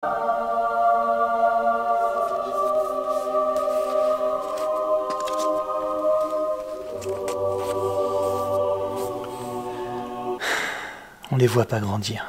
On les voit pas grandir.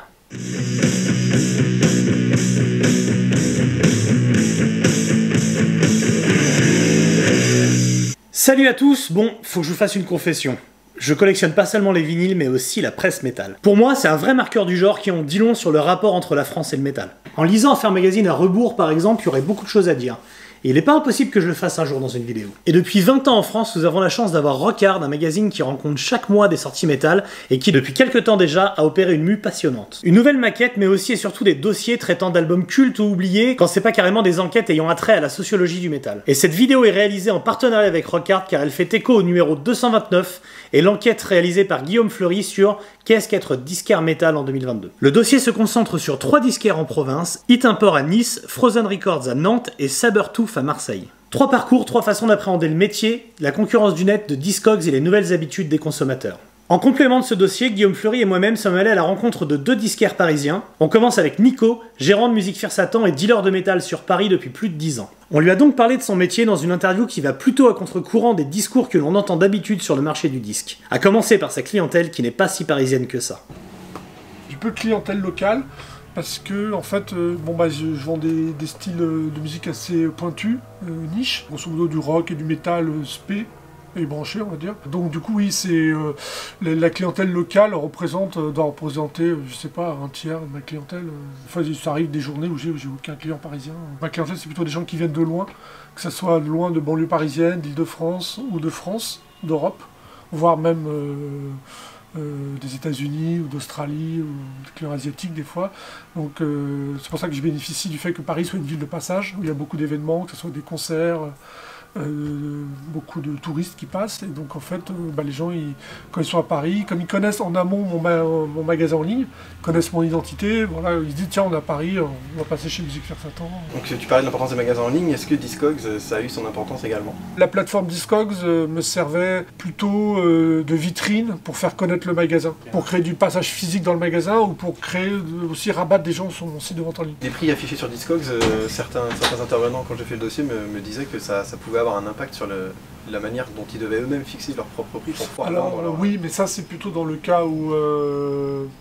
Salut à tous, bon, faut que je vous fasse une confession. Je collectionne pas seulement les vinyles, mais aussi la presse métal. Pour moi, c'est un vrai marqueur du genre qui en dit long sur le rapport entre la France et le métal. En lisant Affaires Magazine à rebours, par exemple, il y aurait beaucoup de choses à dire. Et il n'est pas impossible que je le fasse un jour dans une vidéo. Et depuis 20 ans en France, nous avons la chance d'avoir Rock Hard, un magazine qui rencontre chaque mois des sorties métal, et qui depuis quelques temps déjà a opéré une mue passionnante. Une nouvelle maquette, mais aussi et surtout des dossiers traitant d'albums cultes ou oubliés, quand c'est pas carrément des enquêtes ayant attrait à la sociologie du métal. Et cette vidéo est réalisée en partenariat avec Rock Hard, car elle fait écho au numéro 229, et l'enquête réalisée par Guillaume Fleury sur Qu'est-ce qu'être disquaire métal en 2022. Le dossier se concentre sur 3 disquaires en province, Hit Import à Nice, Frozen Records à Nantes et Sabertooth à Marseille. 3 parcours, 3 façons d'appréhender le métier, la concurrence du net, de Discogs et les nouvelles habitudes des consommateurs. En complément de ce dossier, Guillaume Fleury et moi-même sommes allés à la rencontre de 2 disquaires parisiens. On commence avec Nico, gérant de Musique Fir Satan et dealer de métal sur Paris depuis plus de 10 ans. On lui a donc parlé de son métier dans une interview qui va plutôt à contre-courant des discours que l'on entend d'habitude sur le marché du disque. À commencer par sa clientèle qui n'est pas si parisienne que ça. J'ai peu de clientèle locale parce que en fait, je vends des styles de musique assez pointus, niche, grosso modo du rock et du métal spé et branché, on va dire. Donc du coup, oui, c'est la clientèle locale doit représenter, je sais pas, un tiers de ma clientèle. Enfin, ça arrive des journées où j'ai aucun client parisien. Ma clientèle, c'est plutôt des gens qui viennent de loin, que ce soit de loin de banlieue parisienne, d'Île-de-France ou de France, d'Europe, voire même des États-Unis ou d'Australie ou des clients asiatiques des fois. Donc c'est pour ça que je bénéficie du fait que Paris soit une ville de passage, où il y a beaucoup d'événements, que ce soit des concerts, beaucoup de touristes qui passent, et donc en fait les gens quand ils sont à Paris, comme ils connaissent en amont mon magasin en ligne, ils connaissent mon identité, voilà, ils se disent tiens on est à Paris, on va passer chez Musique Fir Satan. Donc tu parlais de l'importance des magasins en ligne, est-ce que Discogs ça a eu son importance également? La plateforme Discogs me servait plutôt de vitrine pour faire connaître le magasin, pour créer du passage physique dans le magasin ou pour créer aussi rabattre des gens sur mon site de vente en ligne. Les prix affichés sur Discogs, certains intervenants quand j'ai fait le dossier me disaient que ça pouvait avoir un impact sur la manière dont ils devaient eux-mêmes fixer leur propre prix pour pouvoir vendre. Oui, mais ça c'est plutôt dans le cas où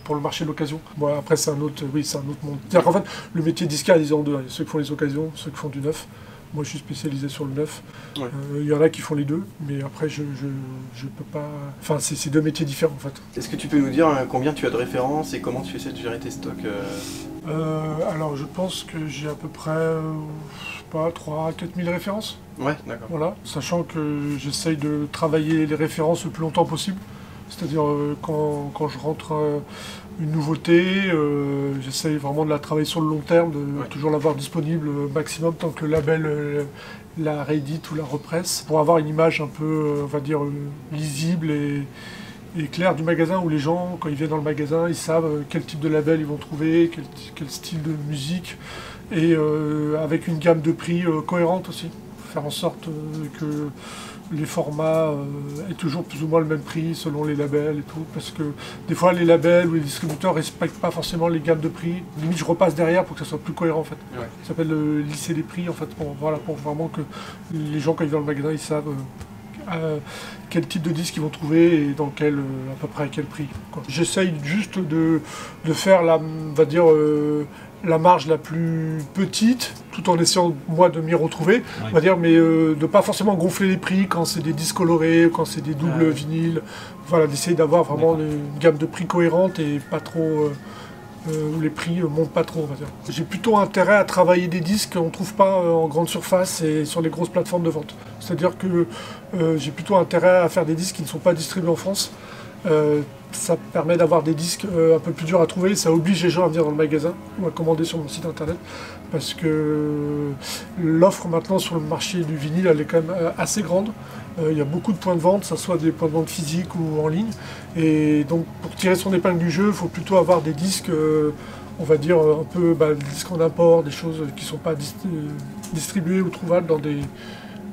pour le marché de l'occasion. Bon, après c'est un autre monde. C'est-à-dire qu'en fait le métier disquaire il est en deux. Il y a ceux qui font les occasions, ceux qui font du neuf. Moi je suis spécialisé sur le neuf. Ouais. Il y en a qui font les deux, mais après je peux pas. Enfin c'est 2 métiers différents en fait. Est-ce que tu peux nous dire combien tu as de références et comment tu essaies de gérer tes stocks? Alors je pense que j'ai à peu près je sais pas, 3 à 4 000 références. Ouais, d'accord. Voilà, sachant que j'essaye de travailler les références le plus longtemps possible. C'est-à-dire quand je rentre une nouveauté, j'essaye vraiment de la travailler sur le long terme, de toujours l'avoir disponible maximum tant que le label la réédite ou la represse, pour avoir une image un peu, on va dire, lisible et claire du magasin, où les gens, quand ils viennent dans le magasin, ils savent quel type de label ils vont trouver, quel style de musique, et avec une gamme de prix cohérente aussi. Faire en sorte que les formats aient toujours plus ou moins le même prix selon les labels et tout, parce que des fois les labels ou les distributeurs ne respectent pas forcément les gammes de prix. Limite je repasse derrière pour que ça soit plus cohérent en fait. Ouais. Ça s'appelle lisser les prix en fait, pour vraiment que les gens quand ils viennent dans le magasin ils savent quel type de disque ils vont trouver et dans à peu près à quel prix. J'essaye juste de faire on va dire, la marge la plus petite, tout en essayant moi de m'y retrouver, on va dire, mais de pas forcément gonfler les prix quand c'est des disques colorés, quand c'est des doubles vinyles, voilà, d'essayer d'avoir vraiment une gamme de prix cohérente et pas trop où les prix montent pas trop, on va dire. J'ai plutôt intérêt à travailler des disques qu'on ne trouve pas en grande surface et sur les grosses plateformes de vente. C'est-à-dire que j'ai plutôt intérêt à faire des disques qui ne sont pas distribués en France. Ça permet d'avoir des disques un peu plus durs à trouver, ça oblige les gens à venir dans le magasin ou à commander sur mon site internet, parce que l'offre maintenant sur le marché du vinyle elle est quand même assez grande. Il y a beaucoup de points de vente, que ce soit des points de vente physiques ou en ligne, et donc pour tirer son épingle du jeu, il faut plutôt avoir des disques, on va dire un peu des disques en import, des choses qui ne sont pas distribuées ou trouvables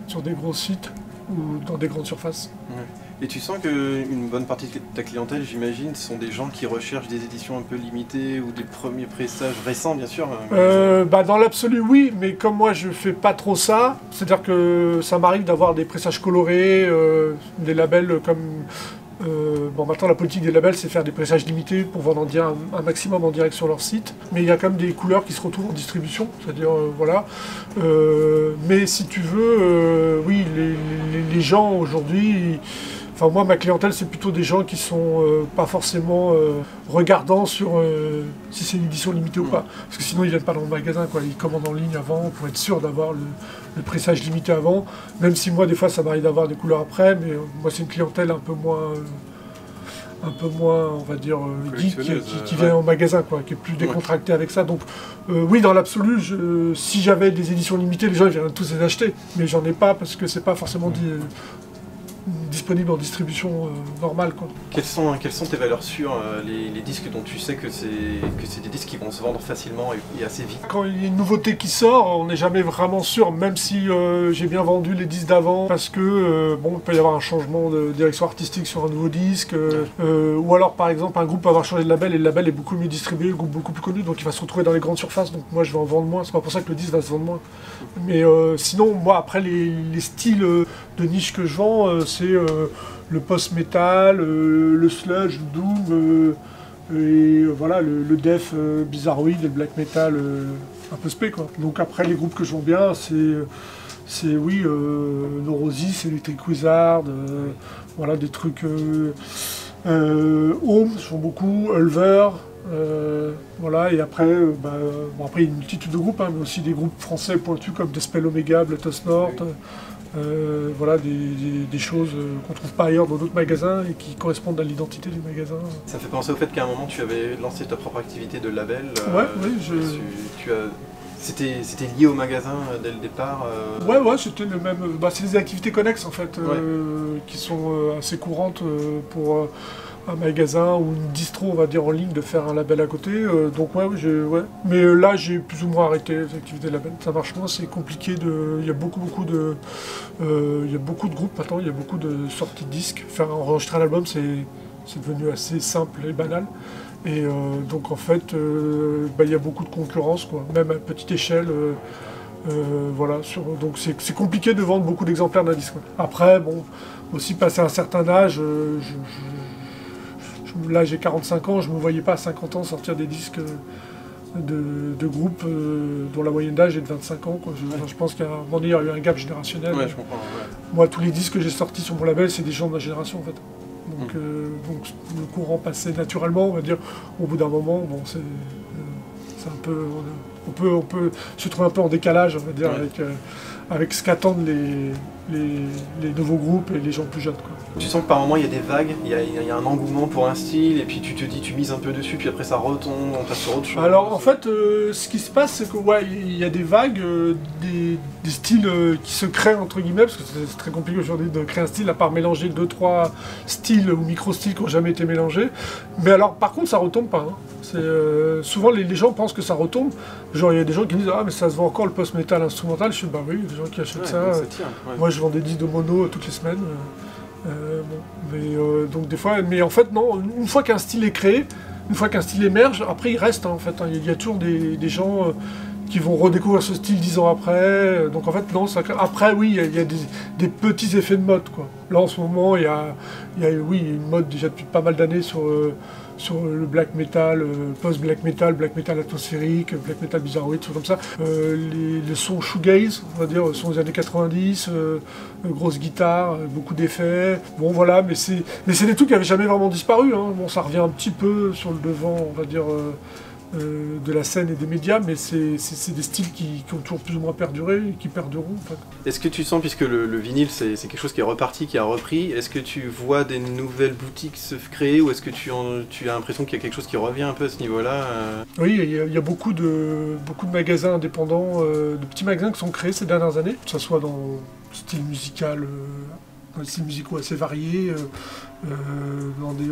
sur des gros sites ou dans des grandes surfaces. Ouais. Et tu sens qu'une bonne partie de ta clientèle, j'imagine, sont des gens qui recherchent des éditions un peu limitées ou des premiers pressages récents, bien sûr. Dans l'absolu, oui, mais comme moi je fais pas trop ça, c'est-à-dire que ça m'arrive d'avoir des pressages colorés, des labels comme... maintenant la politique des labels c'est faire des pressages limités pour vendre un maximum en direct sur leur site, mais il y a quand même des couleurs qui se retrouvent en distribution, c'est-à-dire voilà. Mais si tu veux, oui, les gens aujourd'hui, enfin moi ma clientèle c'est plutôt des gens qui sont pas forcément regardants sur si c'est une édition limitée ou pas, parce que sinon ils viennent pas dans le magasin, quoi. Ils commandent en ligne avant pour être sûr d'avoir le pressage limité avant, même si moi des fois ça m'arrive d'avoir des couleurs après, mais moi c'est une clientèle un peu moins on va dire geek, qui vient en magasin, quoi, qui est plus décontracté avec ça. Donc oui, dans l'absolu, si j'avais des éditions limitées, les gens ils viendraient tous les acheter, mais j'en ai pas parce que c'est pas forcément disponible en distribution normale, quoi. Quelles sont tes valeurs sûres, les disques dont tu sais que c'est des disques qui vont se vendre facilement et assez vite? Quand il y a une nouveauté qui sort, on n'est jamais vraiment sûr, même si j'ai bien vendu les disques d'avant, parce que il peut y avoir un changement de direction artistique sur un nouveau disque, ou alors par exemple un groupe peut avoir changé de label et le label est beaucoup mieux distribué, le groupe beaucoup plus connu, donc il va se retrouver dans les grandes surfaces, donc moi je vais en vendre moins, c'est pas pour ça que le disque va se vendre moins. Mais sinon, moi après les styles de niche que je vends, c'est le post-metal, le sludge, le doom, et voilà, le death bizarroïde et le black metal un peu spé, quoi. Donc après les groupes que je vends bien, c'est oui, Neurosis, Electric Wizard, voilà des trucs Home, je vends beaucoup, Ulver, voilà, et après, après il y a une multitude de groupes, hein, mais aussi des groupes français pointus comme Despel Omega, Blood Nord, voilà, des choses qu'on trouve pas ailleurs dans d'autres magasins et qui correspondent à l'identité du magasin. Ça me fait penser au fait qu'à un moment tu avais lancé ta propre activité de label. C'était lié au magasin dès le départ. Ouais, c'était le même. C'est des activités connexes en fait, qui sont assez courantes pour un magasin ou une distro, on va dire, en ligne, de faire un label à côté. Donc ouais. Mais là, j'ai plus ou moins arrêté les activités de label. Ça marche moins, c'est compliqué. Il y a beaucoup de groupes maintenant, il y a beaucoup de sorties de disques. Faire enregistrer un album, c'est devenu assez simple et banal. Et donc en fait, il y a beaucoup de concurrence, quoi, même à petite échelle. Voilà, donc c'est compliqué de vendre beaucoup d'exemplaires d'un disque, quoi. Après, bon, aussi passé un certain âge, là j'ai 45 ans, je ne me voyais pas à 50 ans sortir des disques de groupes dont la moyenne d'âge est de 25 ans, quoi. Je pense qu'à un moment donné, il y a eu un gap générationnel. Ouais, je comprends, ouais. Moi, tous les disques que j'ai sortis sur mon label, c'est des gens de ma génération, en fait. Donc le courant passait naturellement, on va dire. Au bout d'un moment, bon, c'est un peu... On peut se trouver un peu en décalage, on va dire, avec ce qu'attendent les nouveaux groupes et les gens plus jeunes, quoi. Tu sens que par moment il y a des vagues, il y a un engouement pour un style, et puis tu te dis tu mises un peu dessus, puis après ça retombe, on passe sur autre chose. Alors en fait, ce qui se passe, c'est que il y a des vagues, des styles qui se créent entre guillemets, parce que c'est très compliqué aujourd'hui de créer un style, à part mélanger 2-3 styles ou micro-styles qui n'ont jamais été mélangés. Mais alors par contre ça retombe pas, hein. Souvent les gens pensent que ça retombe. Genre il y a des gens qui disent ah mais ça se vend encore le post-metal instrumental. Je suis bah oui, il y a des gens qui achètent ça. Moi je vends des disques de mono toutes les semaines. Donc des fois, mais en fait non, une fois qu'un style est créé, une fois qu'un style émerge, après il reste, hein, en fait, hein. Il y a toujours des gens qui vont redécouvrir ce style 10 ans après. Donc en fait non, après oui, il y a des petits effets de mode, quoi. Là en ce moment il y a une mode déjà depuis pas mal d'années sur le black metal, post-black metal, black metal atmosphérique, black metal bizarroïde, tout comme ça. Les sons shoegaze, on va dire, sont des années 90, grosse guitare, beaucoup d'effets. Bon voilà, mais c'est des trucs qui n'avaient jamais vraiment disparu, hein. Bon, ça revient un petit peu sur le devant, on va dire, de la scène et des médias, mais c'est des styles qui ont toujours plus ou moins perduré et qui perdureront, en fait. Est-ce que tu sens, puisque le vinyle c'est quelque chose qui est reparti, qui a repris, est-ce que tu vois des nouvelles boutiques se créer, ou est-ce que tu as l'impression qu'il y a quelque chose qui revient un peu à ce niveau-là Oui, il y a beaucoup de magasins indépendants, de petits magasins qui sont créés ces dernières années, que ce soit dans le style musical dans des styles musicaux assez variés.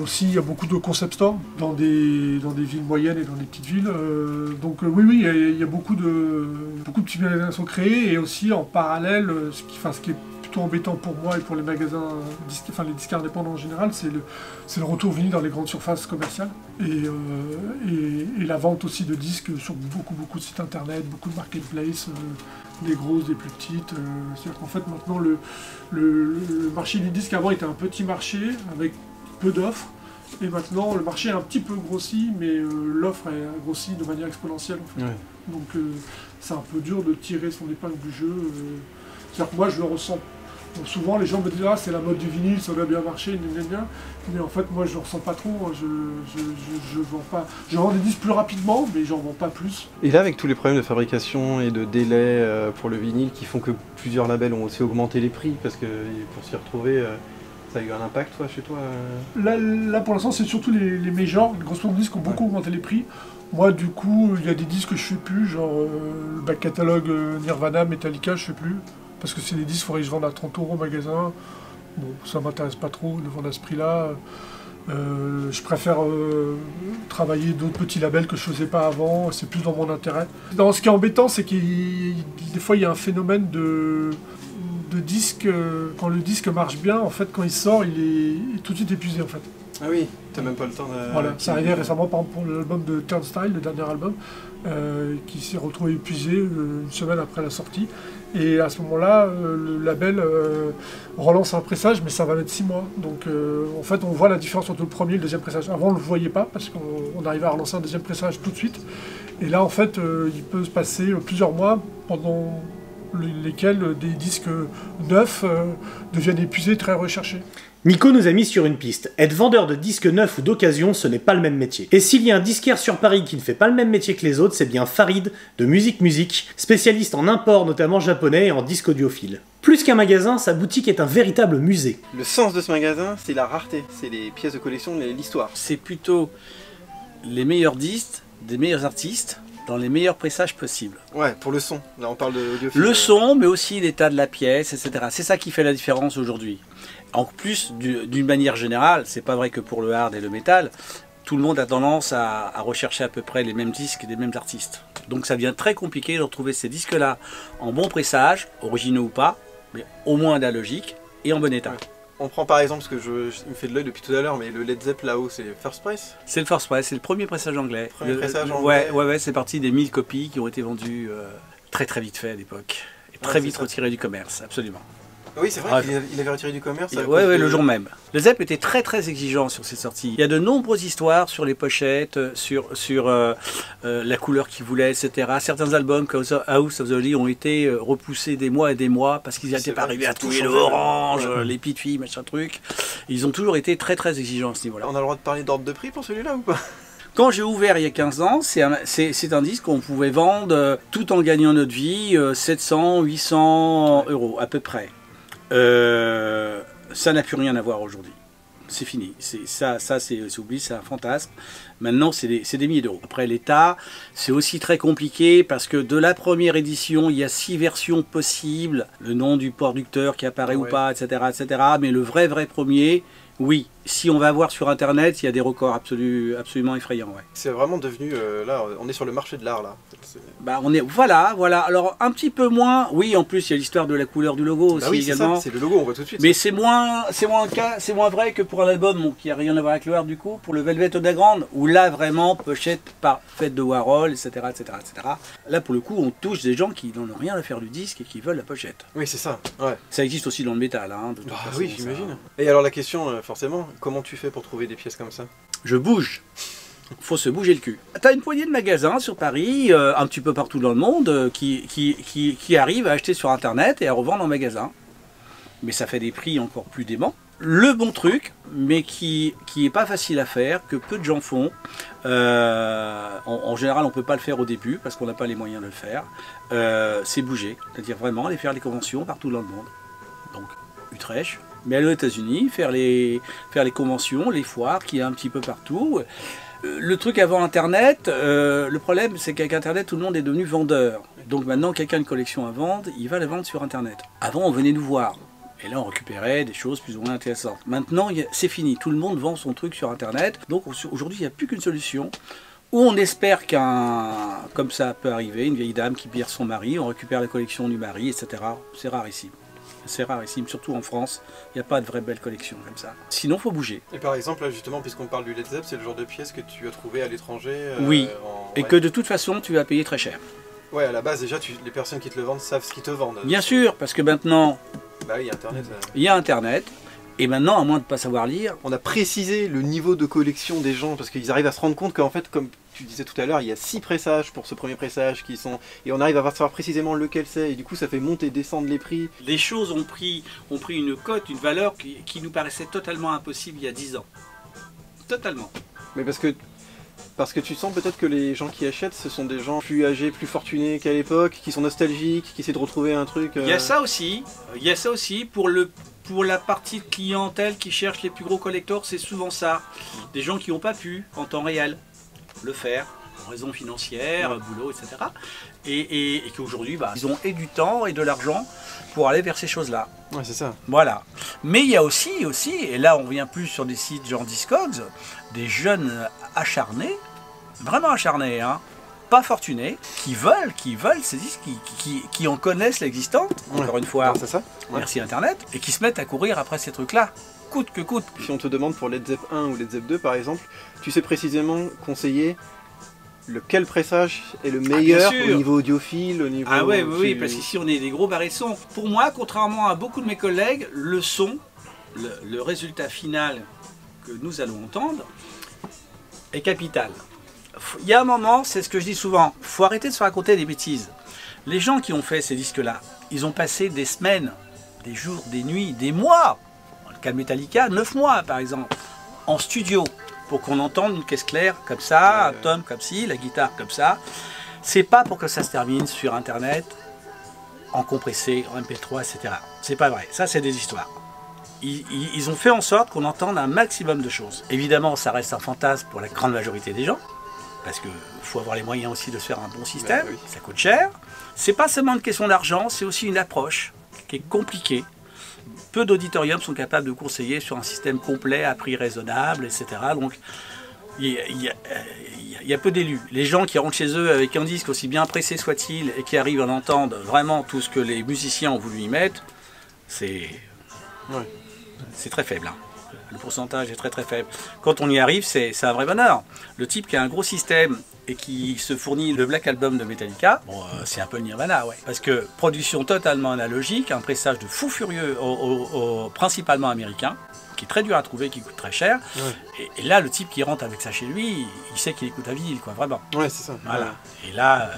Aussi, il y a beaucoup de concept stores dans des villes moyennes et dans des petites villes. Oui, il y a beaucoup de petits magasins qui sont créés, et aussi en parallèle, ce qui est plutôt embêtant pour moi et pour les magasins, les disquaires indépendants en général, c'est le retour vinyle dans les grandes surfaces commerciales et la vente aussi de disques sur beaucoup de sites internet, beaucoup de marketplaces, des grosses, des plus petites. C'est-à-dire qu'en fait maintenant le marché du disque avant était un petit marché avec peu d'offres, et maintenant le marché est un petit peu grossi, mais l'offre est grossie de manière exponentielle en fait. Ouais. Donc c'est un peu dur de tirer son épingle du jeu. C'est-à-dire que moi je le ressens. Donc, souvent les gens me disent « Ah, c'est la mode du vinyle, ça doit bien marcher, bien. » Mais en fait moi je le ressens pas trop, je vends pas. Je vends des disques plus rapidement, mais j'en vends pas plus. Et là, avec tous les problèmes de fabrication et de délai pour le vinyle qui font que plusieurs labels ont aussi augmenté les prix, parce que pour s'y retrouver, ça a eu un impact chez toi Là pour l'instant c'est surtout les majors, les grosses maisons de disques ont beaucoup augmenté les prix. Moi du coup il y a des disques que je fais plus, genre le back catalogue Nirvana, Metallica, je fais plus. Parce que c'est des disques, il faudrait que je vende à 30 € au magasin. Bon, ça m'intéresse pas trop de vendre à ce prix-là. Je préfère travailler d'autres petits labels que je faisais pas avant, c'est plus dans mon intérêt. Ce qui est embêtant, c'est des fois il y a un phénomène de disque, quand le disque marche bien, en fait quand il sort, il est tout de suite épuisé en fait. Ah oui, t'as même pas le temps de... Voilà, ça arrivait récemment par exemple pour l'album de Turnstile, le dernier album, qui s'est retrouvé épuisé une semaine après la sortie. Et à ce moment-là, le label relance un pressage, mais ça va mettre 6 mois. Donc en fait, on voit la différence entre le premier et le deuxième pressage. Avant, on ne le voyait pas, parce qu'on arrivait à relancer un deuxième pressage tout de suite. Et là, en fait, il peut se passer plusieurs mois pendant lesquels des disques neufs deviennent épuisés, très recherchés. Nico nous a mis sur une piste. Être vendeur de disques neufs ou d'occasion, ce n'est pas le même métier. Et s'il y a un disquaire sur Paris qui ne fait pas le même métier que les autres, c'est bien Farid, de Musique, spécialiste en import notamment japonais et en disques audiophiles. Plus qu'un magasin, sa boutique est un véritable musée. Le sens de ce magasin, c'est la rareté, c'est les pièces de collection, l'histoire. C'est plutôt les meilleurs disques, des meilleurs artistes, dans les meilleurs pressages possibles. Ouais, pour le son, là on parle d'audiophile. Le son, mais aussi l'état de la pièce, etc. C'est ça qui fait la différence aujourd'hui. En plus, d'une manière générale, c'est pas vrai que pour le hard et le métal, tout le monde a tendance à rechercher à peu près les mêmes disques et les mêmes artistes. Donc ça devient très compliqué de retrouver ces disques-là en bon pressage, originaux ou pas, mais au moins analogiques et en bon état. Ouais. On prend par exemple, ce que il me fait de l'œil depuis tout à l'heure, mais le Led Zepp là-haut, c'est First Price? C'est le First Price, c'est le premier pressage anglais. Pressage anglais. Ouais, c'est parti des 1000 copies qui ont été vendues très vite fait à l'époque. Et très vite retirées du commerce, absolument. Oui, c'est vrai qu'il avait retiré du commerce. Ouais, le jour même. Le Zepp était très exigeant sur ses sorties. Il y a de nombreuses histoires sur les pochettes, sur la couleur qu'il voulait, etc. Certains albums comme House of the Lee ont été repoussés des mois et des mois parce qu'ils n'étaient pas arrivés à trouver le orange, les petites filles, machin truc. Ils ont toujours été très exigeants à ce niveau-là. On a le droit de parler d'ordre de prix pour celui-là ou pas? Quand j'ai ouvert il y a 15 ans, c'est un disque qu'on pouvait vendre tout en gagnant notre vie, 700, 800 € à peu près. Ça n'a plus rien à voir aujourd'hui. C'est fini. Ça c'est oublié, c'est un fantasme. Maintenant, c'est des milliers d'euros. Après, l'état, c'est aussi très compliqué parce que de la première édition, il y a 6 versions possibles. Le nom du producteur qui apparaît ou pas, etc., etc. Mais le vrai premier, oui. Si on va voir sur Internet, il y a des records absolument effrayants. Ouais. C'est vraiment devenu, là, on est sur le marché de l'art, là. Bah, voilà. Alors, un petit peu moins, oui, en plus, il y a l'histoire de la couleur du logo aussi oui, également. C'est le logo, on voit tout de suite. Mais c'est moins vrai que pour un album qui n'a rien à voir avec le art, du coup, pour le Velvet Underground, où là, vraiment, pochette parfaite de Warhol, etc., etc., etc. Là, pour le coup, on touche des gens qui n'en ont rien à faire du disque et qui veulent la pochette. Oui, c'est ça, ouais. Ça existe aussi dans le métal, hein, de toute façon, oui, j'imagine. Et alors, la question, forcément, comment tu fais pour trouver des pièces comme ça? Je bouge. Faut se bouger le cul. T'as une poignée de magasins sur Paris, un petit peu partout dans le monde, qui arrivent à acheter sur Internet et à revendre en magasin. Mais ça fait des prix encore plus déments. Le bon truc, mais qui est pas facile à faire, que peu de gens font. En général, on peut pas le faire au début parce qu'on n'a pas les moyens de le faire. C'est bouger, c'est-à-dire vraiment aller faire les conventions partout dans le monde. Donc Utrecht. Mais aller aux États-Unis, faire les conventions, les foires qu'il y a un petit peu partout. Le truc avant Internet, le problème c'est qu'avec Internet, tout le monde est devenu vendeur. Donc maintenant, quelqu'un a une collection à vendre, il va la vendre sur Internet. Avant, on venait nous voir. Et là, on récupérait des choses plus ou moins intéressantes. Maintenant, c'est fini. Tout le monde vend son truc sur Internet. Donc aujourd'hui, il n'y a plus qu'une solution. Où on espère comme ça peut arriver, une vieille dame qui perd son mari, on récupère la collection du mari, etc. C'est rarissime. C'est rarissime, surtout en France. Il n'y a pas de vraie belle collection comme ça. Sinon, il faut bouger. Et par exemple, là, justement, puisqu'on parle du Led Zepp, c'est le genre de pièce que tu as trouvé à l'étranger Oui, et que de toute façon, tu vas payer très cher. Ouais, à la base, déjà, les personnes qui te le vendent savent ce qu'ils te vendent. Bien sûr, parce que maintenant, bah oui, Internet. Il y a Internet. Et maintenant, à moins de ne pas savoir lire... On a précisé le niveau de collection des gens, parce qu'ils arrivent à se rendre compte qu'en fait, comme tu disais tout à l'heure, il y a 6 pressages pour ce premier pressage qui sont... Et on arrive à savoir précisément lequel c'est, et du coup ça fait monter et descendre les prix. Les choses ont pris une cote, une valeur qui nous paraissait totalement impossible il y a 10 ans. Totalement. Mais parce que tu sens peut-être que les gens qui achètent, ce sont des gens plus âgés, plus fortunés qu'à l'époque, qui sont nostalgiques, qui essaient de retrouver un truc... Il y a ça aussi, pour la partie de clientèle qui cherche les plus gros collectors, c'est souvent ça. Des gens qui n'ont pas pu, en temps réel, le faire, en raison financière, boulot, etc. Et qu'aujourd'hui, ils ont et du temps et de l'argent pour aller vers ces choses-là. Ouais, c'est ça. Voilà. Mais il y a aussi, et là on vient plus sur des sites genre Discogs, des jeunes acharnés, vraiment acharnés, hein, pas fortunés, qui veulent ces disques, qui en connaissent l'existence, encore une fois, c'est ça. Merci Internet, et qui se mettent à courir après ces trucs-là, coûte que coûte. Si on te demande pour Led Zepp 1 ou Led Zepp 2 par exemple, tu sais précisément conseiller lequel pressage est le meilleur au niveau audiophile, au niveau... Ah ouais, oui, parce qu'ici on est des gros barrés de son. Pour moi, contrairement à beaucoup de mes collègues, le son, le résultat final que nous allons entendre, est capital. Il y a un moment, c'est ce que je dis souvent, il faut arrêter de se raconter des bêtises. Les gens qui ont fait ces disques-là, ils ont passé des semaines, des jours, des nuits, des mois, dans le cas de Metallica, 9 mois par exemple, en studio, pour qu'on entende une caisse claire comme ça, un tom comme ci, la guitare comme ça. C'est pas pour que ça se termine sur Internet, en compressé, en MP3, etc. C'est pas vrai, ça c'est des histoires. Ils ont fait en sorte qu'on entende un maximum de choses. Évidemment, ça reste un fantasme pour la grande majorité des gens, parce qu'il faut avoir les moyens aussi de se faire un bon système, ça coûte cher. C'est pas seulement une question d'argent, c'est aussi une approche qui est compliquée. Peu d'auditoriums sont capables de conseiller sur un système complet à prix raisonnable, etc. Donc il y a peu d'élus. Les gens qui rentrent chez eux avec un disque aussi bien pressé soit-il et qui arrivent à entendre vraiment tout ce que les musiciens ont voulu y mettre, c'est très faible. Hein. Le pourcentage est très très faible. Quand on y arrive, c'est un vrai bonheur. Le type qui a un gros système et qui se fournit le Black Album de Metallica, bon, c'est un peu le Nirvana, ouais. Parce que production totalement analogique, un pressage de fou furieux principalement américain, qui est très dur à trouver, qui coûte très cher. Ouais. Et là, le type qui rentre avec ça chez lui, il sait qu'il écoute à vinyle, quoi, vraiment. Ouais, c'est ça. Voilà. Ouais. Et là,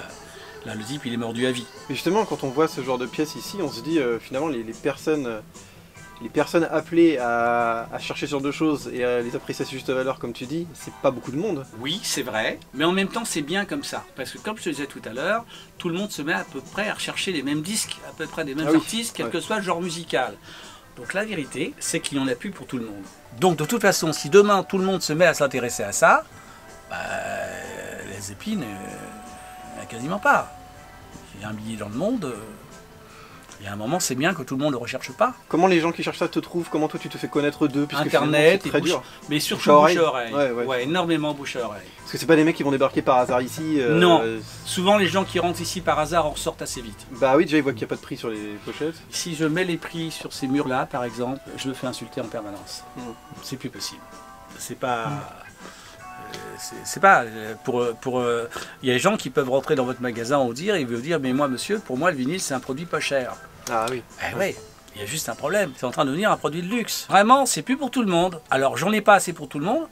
le type, il est mordu à vie. Et justement, quand on voit ce genre de pièces ici, on se dit, finalement, les personnes appelées à chercher sur deux choses et à les apprécier à juste valeur, comme tu dis, c'est pas beaucoup de monde. Oui, c'est vrai, mais en même temps, c'est bien comme ça. Parce que comme je te disais tout à l'heure, tout le monde se met à peu près à rechercher les mêmes disques, à peu près des mêmes artistes, quel que soit le genre musical. Donc la vérité, c'est qu'il n'y en a plus pour tout le monde. Donc de toute façon, si demain tout le monde se met à s'intéresser à ça, les Zeppelin, il n'y en a quasiment pas. Il y a un billet dans le monde... Il y a un moment, c'est bien que tout le monde ne le recherche pas. Comment les gens qui cherchent ça te trouvent? Comment toi tu te fais connaître d'eux? Internet, c'est très dur. Mais surtout bouche à oreille. Ouais, énormément bouche à oreille. Parce que c'est pas des mecs qui vont débarquer par hasard ici. Non. Souvent les gens qui rentrent ici par hasard en ressortent assez vite. Bah oui, déjà ils voient qu'il n'y a pas de prix sur les pochettes. Si je mets les prix sur ces murs-là, par exemple, je me fais insulter en permanence. C'est plus possible. C'est pas... C'est pas il y a des gens qui peuvent rentrer dans votre magasin et vous dire mais moi monsieur, pour moi le vinyle c'est un produit pas cher. Ah oui. Oui, il y a juste un problème, c'est en train de devenir un produit de luxe. Vraiment, c'est plus pour tout le monde. Alors j'en ai pas assez pour tout le monde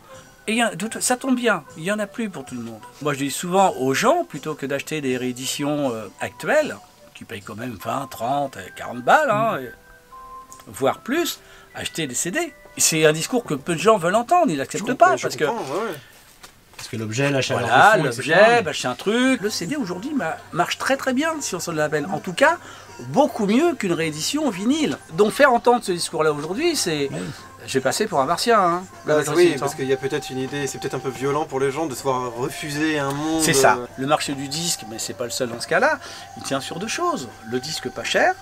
et ça tombe bien, il y en a plus pour tout le monde. Moi je dis souvent aux gens, plutôt que d'acheter des rééditions actuelles qui payent quand même 20, 30, 40 balles, hein, voire plus, acheter des CD. C'est un discours que peu de gens veulent entendre, ils n'acceptent pas parce que l'objet, l'achat, voilà, l'objet, c'est un truc. Le CD aujourd'hui marche très très bien si on se l'appelle. En tout cas, beaucoup mieux qu'une réédition vinyle. Donc faire entendre ce discours-là aujourd'hui, c'est... Oui. J'ai passé pour un martien. Hein, oui, parce qu'il y a peut-être une idée, c'est peut-être un peu violent pour les gens de se voir refuser un monde... C'est ça. Le marché du disque, mais c'est pas le seul dans ce cas-là, il tient sur deux choses. Le disque pas cher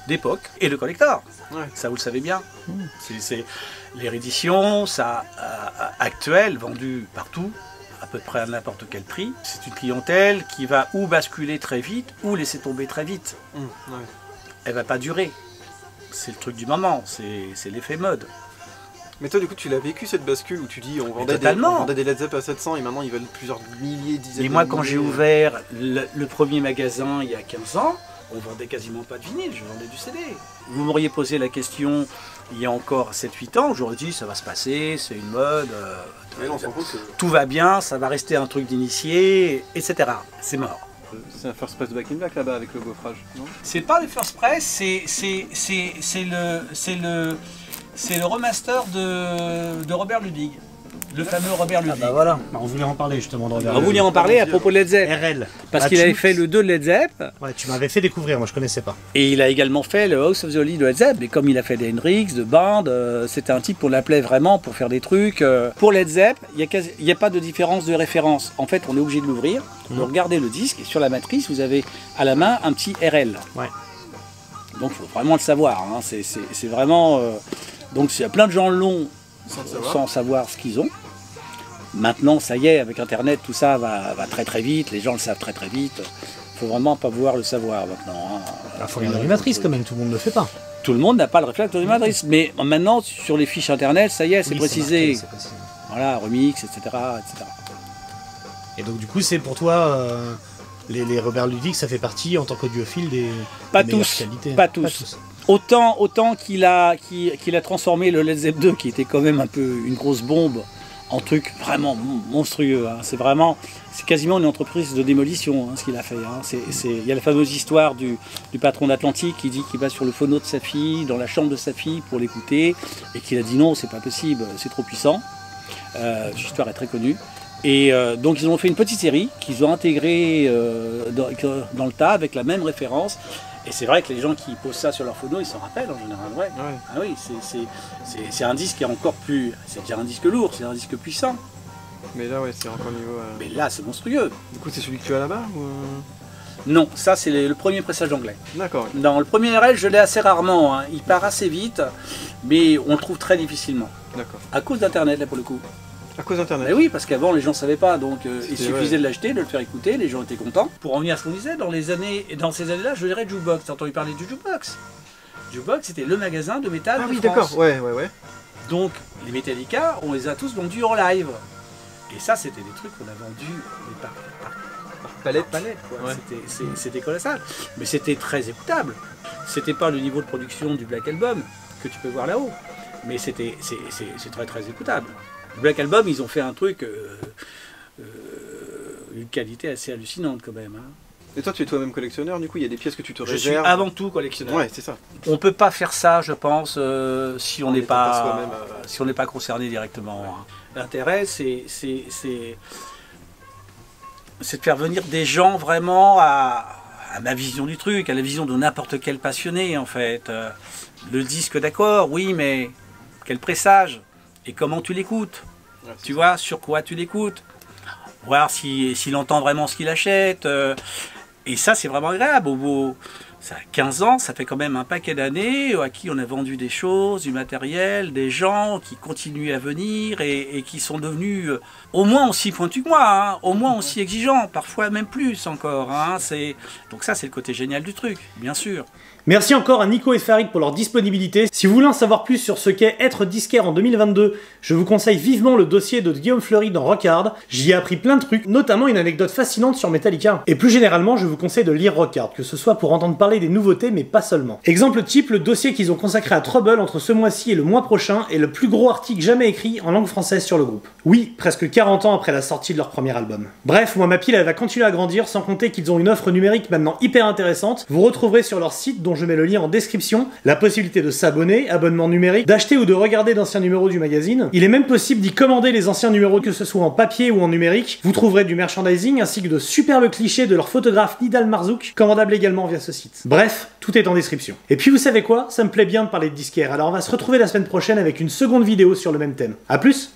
d'époque et de collector. Ouais. Ça, vous le savez bien. C'est les rééditions, ça, actuelles, vendues partout, à peu près à n'importe quel prix. C'est une clientèle qui va ou basculer très vite, ou laisser tomber très vite. Ouais. Elle va pas durer. C'est le truc du moment, c'est l'effet mode. Mais toi, du coup, tu l'as vécu cette bascule où tu dis on vendait des Led Zepp à 700 et maintenant ils valent plusieurs milliers, dizaines Et de moi, quand milliers. j'ai ouvert le premier magasin il y a 15 ans, on vendait quasiment pas de vinyle, je vendais du CD. Vous m'auriez posé la question il y a encore 7-8 ans, j'aurais dit ça va se passer, c'est une mode, Mais non, on se rend compte que tout va bien, ça va rester un truc d'initié, etc. C'est mort. c'est un First Press de Back in Black là-bas avec le gaufrage, non? C'est pas le First Press, c'est le remaster de Robert Ludwig. Le fameux Robert Ah Ludwig. bah voilà, on voulait en parler justement de Robert On voulait en parler à propos de Led Zepp. RL. Parce Ah, qu'il tu- avait fait le 2 de Led Zepp. Ouais, tu m'avais fait découvrir, moi je connaissais pas. Et il a également fait le House of the Holy de Led Zepp. Et comme il a fait des Hendrix, de Band, c'était un type qu'on l'appelait vraiment pour faire des trucs. Pour Led Zepp, il n'y a pas de différence de référence. En fait, on est obligé de l'ouvrir, de regarder le disque. Et sur la matrice, vous avez à la main un petit RL. Ouais. Donc il faut vraiment le savoir. Hein. C'est vraiment... Donc il y a plein de gens l'ont sans savoir ce qu'ils ont. Maintenant, ça y est, avec Internet, tout ça va très très vite. Les gens le savent très très vite. Il faut vraiment pas pouvoir le savoir maintenant. Hein. Il faut regarder les matrices quand même, tout le monde ne le fait pas. Tout le monde n'a pas le réflexe de la matrice. Mais maintenant, sur les fiches Internet, ça y est, c'est Oui, précisé. marqué, c'est précisé. Voilà, remix, etc., etc. Et donc du coup, c'est pour toi, les Robert Ludwig, ça fait partie en tant qu'audiophile des Pas meilleures tous, qualités. pas tous. Autant qu'il a transformé le Led Zepp 2, qui était quand même un peu une grosse bombe, en truc vraiment monstrueux. Hein. C'est quasiment une entreprise de démolition, hein, ce qu'il a fait. Hein. Il y a la fameuse histoire du patron d'Atlantique qui dit qu'il va sur le phono de sa fille, dans la chambre de sa fille pour l'écouter, et qu'il a dit non, c'est pas possible, c'est trop puissant. L'histoire est très connue. Et donc ils ont fait une petite série qu'ils ont intégrée dans le tas avec la même référence. Et c'est vrai que les gens qui posent ça sur leur phono, ils s'en rappellent en général. Ouais. Ouais. Ah oui, c'est un disque qui est encore plus... C'est déjà un disque lourd, c'est un disque puissant. Mais là, ouais, c'est encore niveau. Mais là, c'est monstrueux. Du coup, c'est celui que tu as là-bas ou... Non, ça c'est le premier pressage anglais. D'accord. Dans le premier RL, je l'ai assez rarement. Hein. Il part assez vite, mais on le trouve très difficilement. D'accord. À cause d'Internet, là, pour le coup. À cause d'Internet. Mais oui, parce qu'avant, les gens ne savaient pas, donc il C'était, suffisait de l'acheter, de le faire écouter, les gens étaient contents. Pour en venir à ce qu'on disait, dans ces années-là, je dirais Jukebox. T'as entendu parler du Jukebox? Jukebox, c'était le magasin de métal Ah de oui, France. d'accord. Ouais. Donc, les Metallica, on les a tous vendus en live. Et ça, c'était des trucs qu'on a vendus par Palette. quoi. Ouais. C'était colossal. Mais c'était très écoutable. C'était pas le niveau de production du Black Album que tu peux voir là-haut. Mais c'est très très écoutable. Le Black Album, ils ont fait un truc, une qualité assez hallucinante quand même. Hein. Et toi, tu es toi-même collectionneur, du coup, il y a des pièces que tu te Je suis réserves. avant tout collectionneur. Ouais, c'est ça. On peut pas faire ça, je pense, si on n'est étant pas pas, soi-même. si on n'est pas concerné directement. Hein. L'intérêt, c'est de faire venir des gens vraiment à ma vision du truc, à la vision de n'importe quel passionné en fait. Le disque, d'accord, oui, mais quel pressage et comment tu l'écoutes? Ouais, Tu vois, sur quoi tu l'écoutes? Voir s'il entend vraiment ce qu'il achète. Et ça, c'est vraiment agréable. Ça a 15 ans, ça fait quand même un paquet d'années à qui on a vendu des choses, du matériel, des gens qui continuent à venir et qui sont devenus au moins aussi pointus que moi, hein, au moins aussi exigeants, parfois même plus encore. Hein, donc ça, c'est le côté génial du truc, bien sûr. Merci encore à Nico et Farid pour leur disponibilité. Si vous voulez en savoir plus sur ce qu'est être disquaire en 2022, je vous conseille vivement le dossier de Guillaume Fleury dans Rock Hard. J'y ai appris plein de trucs, notamment une anecdote fascinante sur Metallica. Et plus généralement, je vous conseille de lire Rock Hard, que ce soit pour entendre parler des nouveautés, mais pas seulement. Exemple type, le dossier qu'ils ont consacré à Trouble entre ce mois-ci et le mois prochain est le plus gros article jamais écrit en langue française sur le groupe. Oui, presque 40 ans après la sortie de leur premier album. Bref, moi ma pile elle va continuer à grandir, sans compter qu'ils ont une offre numérique maintenant hyper intéressante. Vous retrouverez sur leur site, dont je mets le lien en description, la possibilité de s'abonner, abonnement numérique, d'acheter ou de regarder d'anciens numéros du magazine. Il est même possible d'y commander les anciens numéros, que ce soit en papier ou en numérique. Vous trouverez du merchandising ainsi que de superbes clichés de leur photographe Nidal Marzouk, commandable également via ce site. Bref, tout est en description. Et puis vous savez quoi? Ça me plaît bien de parler de disquaire, alors on va se retrouver la semaine prochaine avec une seconde vidéo sur le même thème. A plus!